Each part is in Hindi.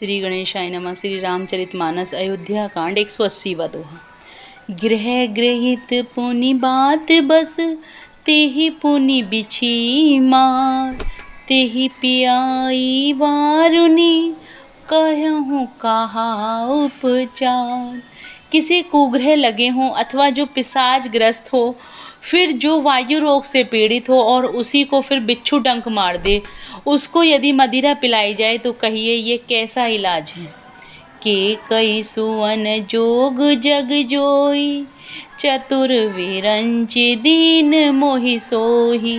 श्री गणेशाय नमः। श्री रामचरितमानस अयोध्या कांड 180वां दोहा। गृह गृहित पुनि बात बस, तेहि पुनि बिछी मार, तेहि पियाई वारुनी, कहूँ कहा उपचार। किसी कुग्रह लगे हों अथवा जो पिशाच ग्रस्त हो, फिर जो वायु रोग से पीड़ित हो और उसी को फिर बिच्छू डंक मार दे, उसको यदि मदिरा पिलाई जाए तो कहिए ये कैसा इलाज है। के कई सुवन जोग जग जोई, चतुर विरंच दीन मोहि सोही।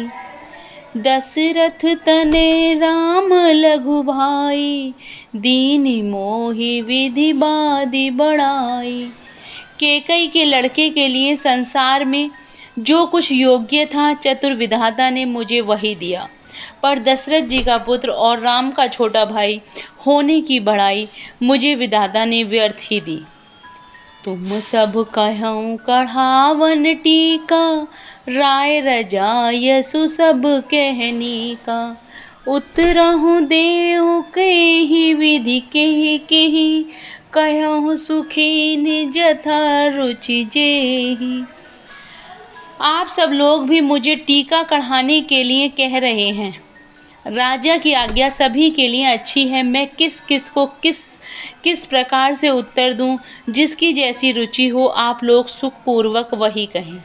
दशरथ तने राम लघु भाई, दीन मोहि विधि बादी बढ़ाई। केकई के लड़के के लिए संसार में जो कुछ योग्य था, चतुर विधाता ने मुझे वही दिया, पर दशरथ जी का पुत्र और राम का छोटा भाई होने की बड़ाई मुझे विधाता ने व्यर्थ ही दी। तुम सब कहूँ कढ़ावन टीका, राय रजायसु सब कहनी का। उतरहु देहु केहि विधि केहि केहि, कहूँ सुखीन जथा रुचि जेहि। आप सब लोग भी मुझे टीका कढ़ाने के लिए कह रहे हैं। राजा की आज्ञा सभी के लिए अच्छी है। मैं किस किस को किस प्रकार से उत्तर दूं, जिसकी जैसी रुचि हो आप लोग सुखपूर्वक वही कहें।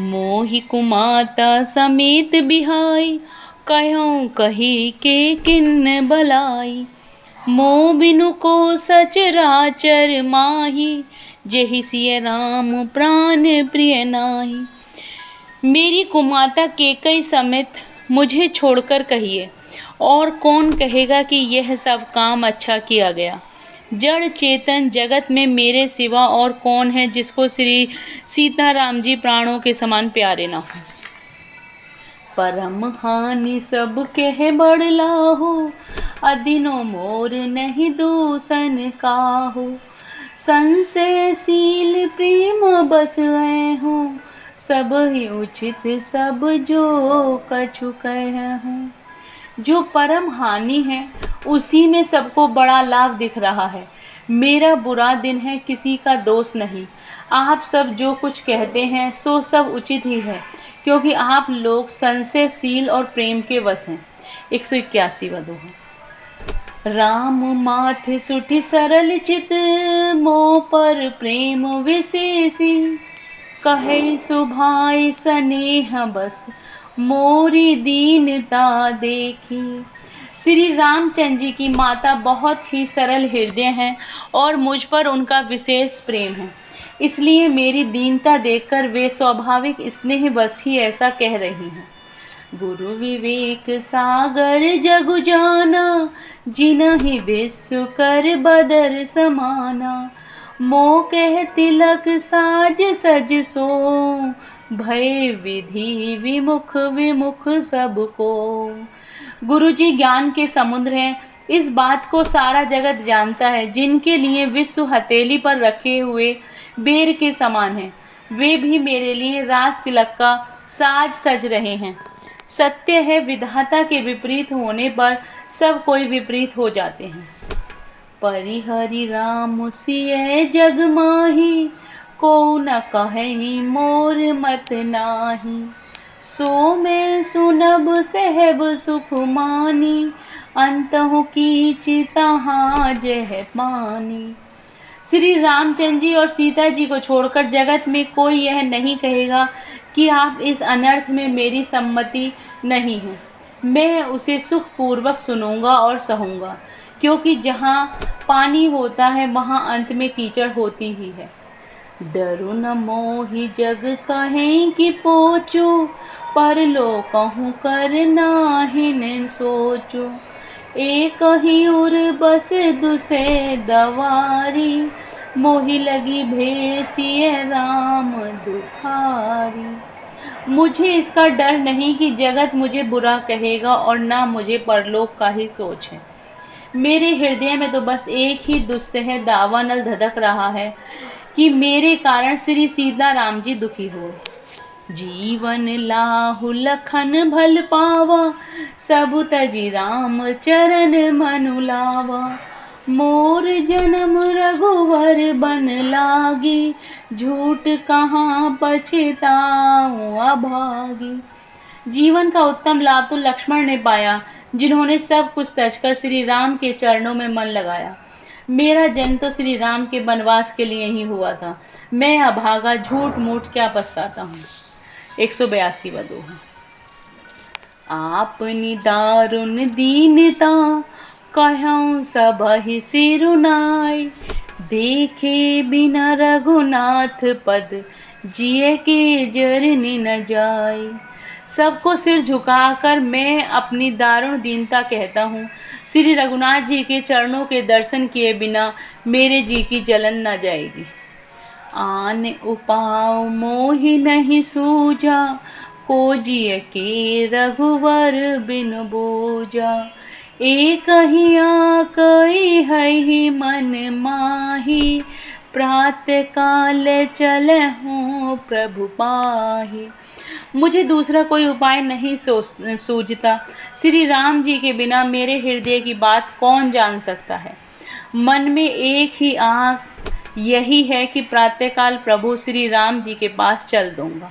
मोहि कुमाता समेत बिहाई, कहूँ कही के किन्न बलाई। मोह बिनु को सचराचर माही, जेहि सिय राम प्राण प्रिय नाहि। मेरी कुमाता केकई समेत मुझे छोड़कर कहिए, और कौन कहेगा कि यह सब काम अच्छा किया गया। जड़ चेतन जगत में मेरे सिवा और कौन है जिसको श्री सीताराम जी प्राणों के समान प्यारे ना हो। परम हानि सब कह बड़लाहो, अदिनो मोर नहीं दूसन काहू। संशयशील प्रेम बस हो, सब ही उचित सब जो कछु कहूँ। जो परम हानि है उसी में सबको बड़ा लाभ दिख रहा है। मेरा बुरा दिन है, किसी का दोष नहीं। आप सब जो कुछ कहते हैं सो सब उचित ही है, क्योंकि आप लोग संशयशील और प्रेम के वश हैं। 181वां दोहा। राम माथ सुठी सरल चित, मोह पर प्रेम विशेषी। कहे सुभाई स्नेह बस, मोरी दीनता देखी। श्री रामचंद्र जी की माता बहुत ही सरल हृदय हैं और मुझ पर उनका विशेष प्रेम है, इसलिए मेरी दीनता देखकर वे स्वाभाविक स्नेह बस ही ऐसा कह रही हैं। गुरु विवेक सागर जगु जाना, जिनहि विश्व कर बदर समाना। मोह कह तिलक साज सज सो, भय विधि विमुख विमुख सबको। गुरुजी ज्ञान के समुद्र हैं, इस बात को सारा जगत जानता है। जिनके लिए विश्व हथेली पर रखे हुए बेर के समान है, वे भी मेरे लिए राज तिलक का साज सज रहे हैं। सत्य है, विधाता के विपरीत होने पर सब कोई विपरीत हो जाते हैं। परिहरि राम सिय जग माही, को न कहि मोर मत नाही। सो मैं सुनब सहब सुख मानी, अंतहु कीच तहाँ जह पानी। श्री रामचंद्र जी और सीता जी को छोड़कर जगत में कोई यह नहीं कहेगा कि आप इस अनर्थ में मेरी सम्मति नहीं है। मैं उसे सुखपूर्वक सुनूंगा और सहूंगा, क्योंकि जहाँ पानी होता है वहाँ अंत में कीचड़ होती ही है। डरु न मोहि जग कहें कि पोचो, पर लो कहूँ कर नाहिन सोचो। एक ही उर बस दुसे दवारी, मोहि लगी भेसिय राम दुखारी। मुझे इसका डर नहीं कि जगत मुझे बुरा कहेगा और ना मुझे परलोक का ही सोच है। मेरे हृदय में तो बस एक ही दुस्सह दावानल धधक रहा है कि मेरे कारण श्री सीताराम जी दुखी हो। जीवन लाहु लखन भल पावा, सब तजी राम चरण मनु लावा। मोर जन्म रघुवर बन लागी, झूठ कहाँ पछताऊँ अभागी। जीवन का उत्तम लाभ तो लक्ष्मण ने पाया, जिन्होंने सब कुछ त्याज कर श्री राम के चरणों में मन लगाया। मेरा जन्म तो श्री राम के वनवास के लिए ही हुआ था। मैं अभागा, झूठ मूठ क्या पछताता हूँ। 182वां दोहा। आपनी दारुण दीनता, कहूँ सबहि सिरुनाई। देखे बिना रघुनाथ पद, जिए के जरनि न जाय। सबको सिर झुकाकर मैं अपनी दारुण दीनता कहता हूँ। श्री रघुनाथ जी के चरणों के दर्शन किए बिना मेरे जी की जलन न जाएगी। आन उपाय मोहि नहीं सूझा, को जिय के रघुवर बिन बोजा। एक ही आकई है ही मन माही, प्रातः काल चलहूँ प्रभु पाही। मुझे दूसरा कोई उपाय नहीं सूझता। श्री राम जी के बिना मेरे हृदय की बात कौन जान सकता है। मन में एक ही आँख यही है कि प्रातःकाल प्रभु श्री राम जी के पास चल दूंगा।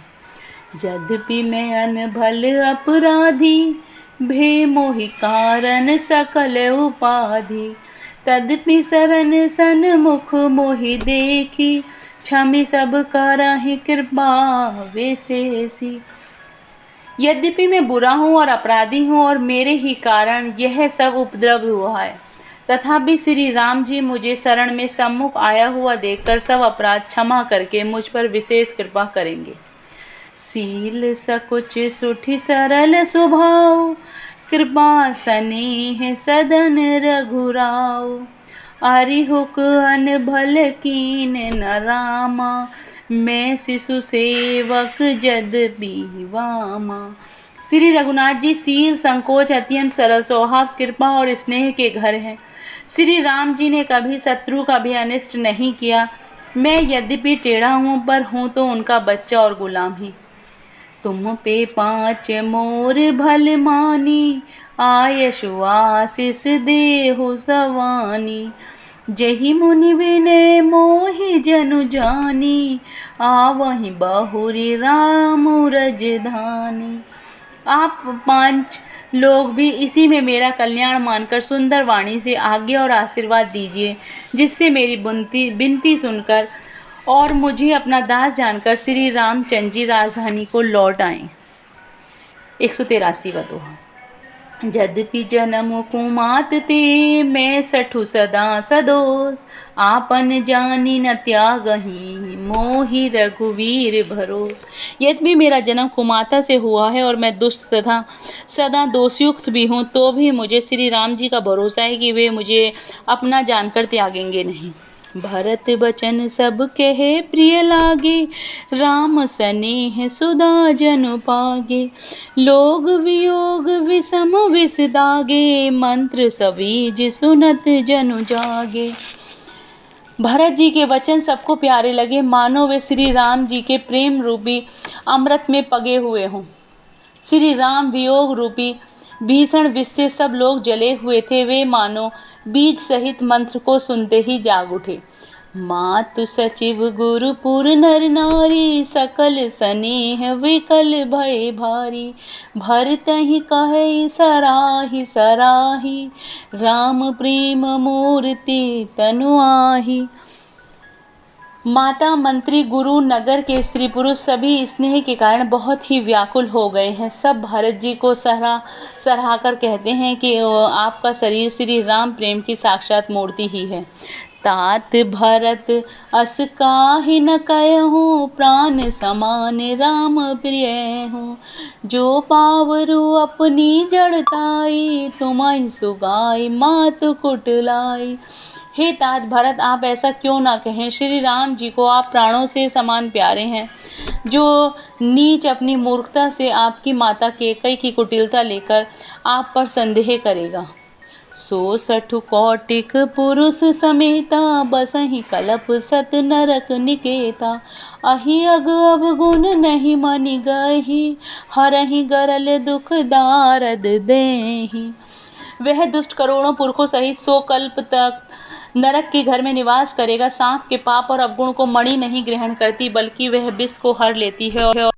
यद्यपि मैं अनभल अपराधी, भे मोहि कारण सकल उपाधि। तदपि शरण सन्मुख मोहि देखी, क्षमि सब करहि कृपा विशेषी। यद्यपि मैं बुरा हूँ और अपराधी हूँ और मेरे ही कारण यह सब उपद्रव हुआ है, तथापि श्री राम जी मुझे शरण में सम्मुख आया हुआ देखकर सब अपराध क्षमा करके मुझ पर विशेष कृपा करेंगे। सील सकुच सुठि सरल स्वभाव, कृपा स्नेह सदन रघुराव। हरिहुक अनभल कीन न रामा, मैं शिशु सेवक यद्यपि वामा। श्री रघुनाथ जी सील, संकोच, अत्यंत सरल स्वभाव, कृपा और स्नेह के घर हैं। श्री राम जी ने कभी शत्रु का भी अनिष्ट नहीं किया। मैं यद्यपि टेढ़ा हूँ, पर हूँ तो उनका बच्चा और गुलाम ही। तुम पे 5 मोर भल मानी, आयशु आशीष देहु सवानी। जहि मुनि विनय मोहि जनु जानी, आवहि बहुरी राम रजधानी। आप 5 लोग भी इसी में मेरा कल्याण मानकर सुंदर वाणी से आज्ञा और आशीर्वाद दीजिए, जिससे मेरी विनती सुनकर और मुझे अपना दास जानकर श्री रामचंद्र जी राजधानी को लौट आएं। 183वां दोहा। यद्यपि जन्म कुमात ते, मैं सठु सदा सदोष। आपन जानी न त्यागहि, मोहि रघुवीर भरोस। यद्यपि मेरा जन्म कुमाता से हुआ है और मैं दुष्ट तथा सदा दोषयुक्त भी हूँ, तो भी मुझे श्री राम जी का भरोसा है कि वे मुझे अपना जानकर त्यागेंगे नहीं। भरत बचन सब कहे प्रिय लागे, राम स्नेह सुधा जनु पागे। लोग वियोग विषम विष दागे, मंत्र सवीज सुनत जनु जागे। भरत जी के वचन सबको प्यारे लगे, मानो वे श्री राम जी के प्रेम रूपी अमृत में पगे हुए हों। श्री राम वियोग रूपी भीषण विष से सब लोग जले हुए थे। वे मानो बीज सहित मंत्र को सुनते ही जाग उठे। मातु सचिव गुरुपुर नर नारी, सकल स्नेह विकल भय भारी। भरत ही कहे सराही सराही, राम प्रेम मूर्ति तनु आही। माता, मंत्री, गुरु, नगर के स्त्री पुरुष सभी स्नेह के कारण बहुत ही व्याकुल हो गए हैं। सब भरत जी को सराह कर कहते हैं कि आपका शरीर श्री राम प्रेम की साक्षात मूर्ति ही है। तात भरत अस काहि न कहूँ, प्राण समान राम प्रिय हूँ। जो पावरु अपनी जड़ताई, तुम्हारी सुगाई मातु कुटलाई। हे तात भरत, आप ऐसा क्यों ना कहें। श्री राम जी को आप प्राणों से समान प्यारे हैं। जो नीच अपनी मूर्खता से आपकी माता कैकेयी की कुटिलता लेकर आप पर संदेह करेगा। सो सठु कौटिक पुरुष समेता, बसहि कलप सत नरक निकेता। अहि अग अवगुण नहीं मनि गही, हरहि गरल दुख दारद देहि। वह दुष्ट करोड़ों पुरखों सहित 100 कल्प तक नरक के घर में निवास करेगा। सांप के पाप और अवगुण को मणि नहीं ग्रहण करती, बल्कि वह विष को हर लेती है